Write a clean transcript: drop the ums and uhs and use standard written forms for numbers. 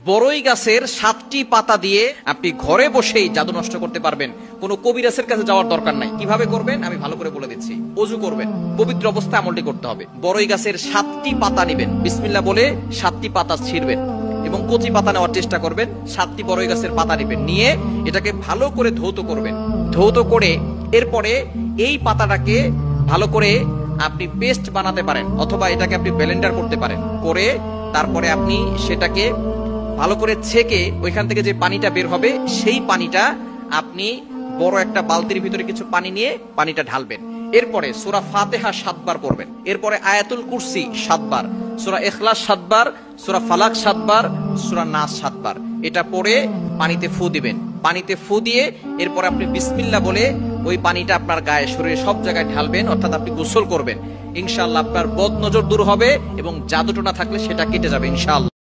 বড়ই গাছের 7টি পাতা দিয়ে আপনি ঘরে বসেই জাদু নষ্ট করতে পারবেন। কোনো কবিরাজের কাছে যাওয়ার দরকার নাই। কিভাবে করবেন আমি ভালো করে বলে দিচ্ছি। ওযু করবেন, পবিত্র অবস্থায় আমলটি করতে হবে। বড়ই গাছের 7টি পাতা নেবেন, বিসমিল্লাহ বলে 7টি পাতা ছিঁড়বেন এবং কচি পাতা নেওয়ার চেষ্টা করবেন। 7টি বড়ই গাছের পাতা নেবেন, নিয়ে এটাকে ভালো করে ধৌত করবেন। ধৌত করে এরপরে এই পাতাটাকে ভালো করে আপনি পেস্ট বানাতে পারেন, অথবা এটাকে আপনি ব্লেন্ডার করতে পারেন। করে তারপরে আপনি সেটাকে ভালো করে ছেঁকে ওইখান থেকে যে পানিটা বের হবে সেই পানিটা আপনি বড় একটা বালতির ভিতরে কিছু পানি নিয়ে পানিটা ঢালবেন। এরপরে সূরা ফাতিহা 7 বার পড়বেন। এরপরে আয়াতুল কুরসি 7 বার, সূরা ইখলাস 7 বার, সূরা ফালাক 7 বার, সূরা নাস 7 বার। এটা পড়ে পানিতে ফু দিবেন। পানিতে ফু দিয়ে এরপর আপনি বিসমিল্লাহ বলে ওই পানিটা আপনার গায়ে শরীরে সব জায়গায় ঢালবেন, অর্থাৎ আপনি গোসল করবেন। ইনশাআল্লাহ আপনার বদ নজর দূর হবে এবং জাদুটোনা থাকলে সেটা কেটে যাবে ইনশাআল্লাহ।